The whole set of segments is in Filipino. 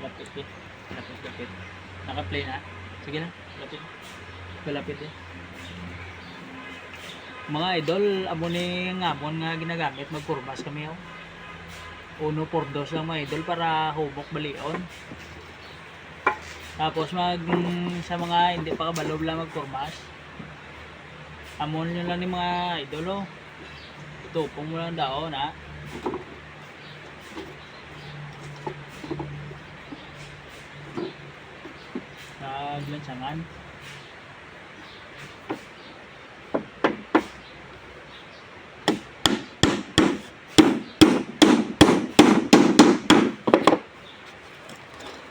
Lapit eh. Lapit. Naka-play na. Sige na. Lapit. Palapit eh. Mga idol, amo ni ngabon nga ginagamit. Magkurmas kami oh. 1-4-2 lang mga idol para hubok balion. Tapos sa mga hindi pa kabalo lang magkurmas. Amon nyo lang ni mga idol oh. Tupong mo lang daon ha. Sa glansangan.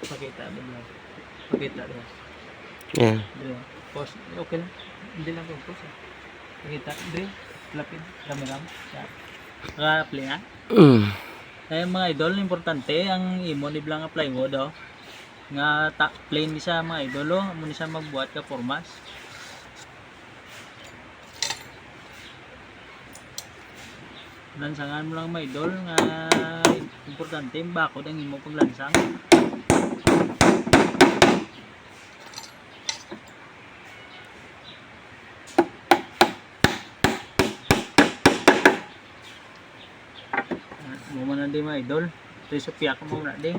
Pakita doon. Pakita doon. Yeah. Pause. Okay lang. Hindi lang po pause. Pakita. Dre. Lapid. Rami-ram. Play ha. Kaya mga idol, importante ang imo ni blang plywood oh. Nga plain ni sa mga idol oh. Amo ni sa magbuhat ka formas. Lansangan mo lang mga idol nga importante yung bakod ang imo paglansang. Mo man di mga idol. Ito sa piyak mo na di.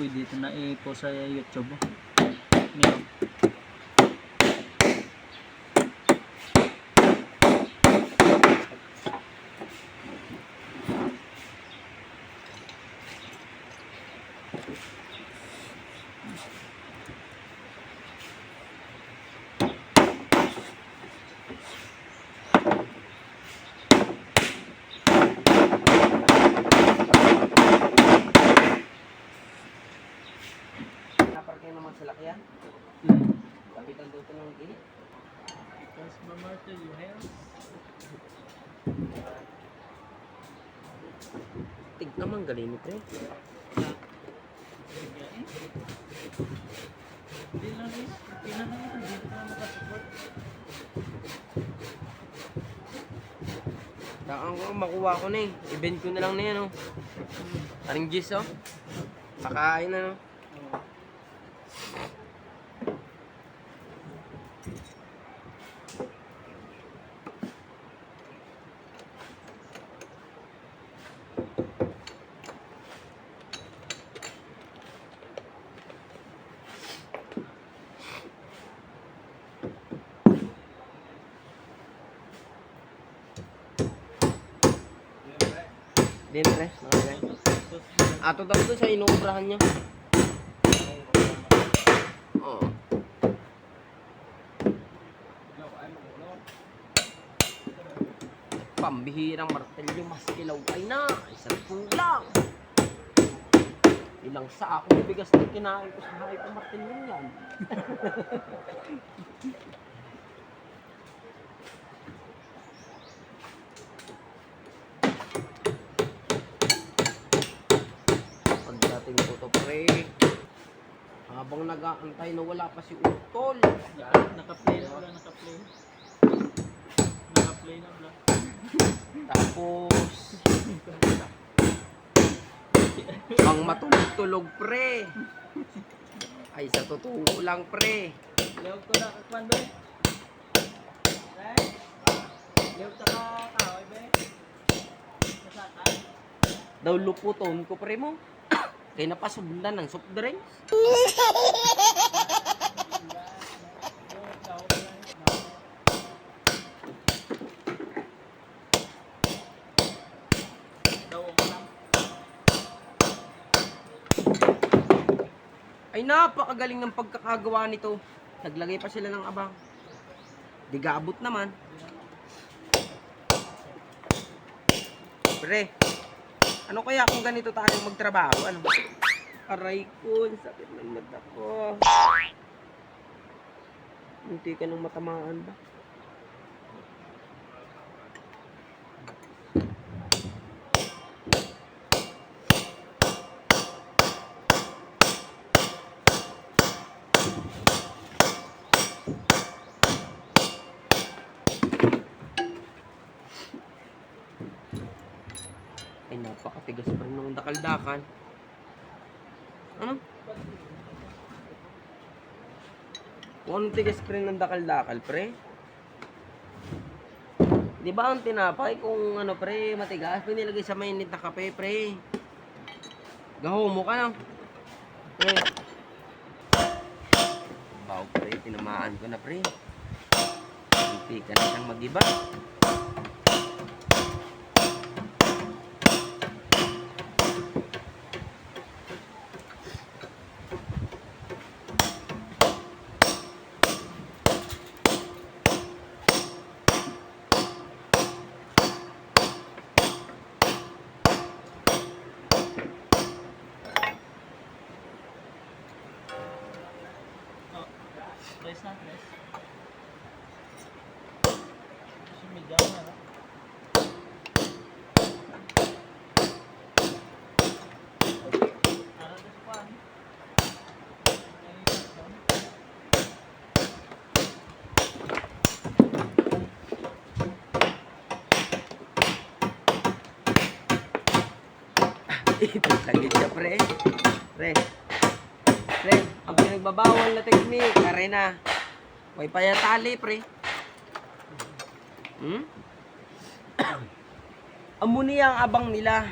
Pwede ito na i-post sa YouTube. Ngayon. Naman sa lakyan. Kapitan dito ng gate. Because mamartel you have. Tig naman galing pre. Hindi lang rin. Pinanang hindi ka makasupport. Saan ko makuha ko na eh. Event ko na lang na yan oh. Aring gis oh. Pakain na no. Din pre, okay. Ato daw doon sa inuubrahan niya. Oo. Pambihirang martelyo, mas kilaw ay na. Isang kulang. Ilang sa akong bigas na kinain ko sa hayop ng martelyo yan. Pagdating ko to pre, habang nag-aantay na wala pa si Utol. Naka-play na wala, naka-play. Naka-play na wala. Tapos ang matulog-tulog pre. Ay sa totoo lang pre. Lewag ko na kakwan ba? Lewag ka kaway ba? Masaka? Daw luputon ko pre mo. Kaya napasundan ng soft drinks. Ay napakagaling ng pagkakagawa nito. Naglagay pa sila ng abang. Di gaabot naman. Pre, ano kaya kung ganito tayo magtrabaho? Ano? Aray ko, sakit ng mata ko. Hindi ka nang matamaan ba? Napakatigas pa rin ng dakal-dakal. Ano? Kung anong tigas pa rin ng dakal-dakal, pre? Di ba ang tinapay kung ano, pre, matigas, pinilagay sa mainit na kape, pre? Gaho mo ka lang. Pre. Baw, pre, tinamaan ko na, pre. Hindi ka na siyang mag-iba. Oh, press na, press. Sumigaw na lang. Ara na sa pan. Ito sagit siya, pre. Pre. Pre, ang pinagbabawal na technique, arena. May payatali, pre. Hmm? Amo niya ang abang nila.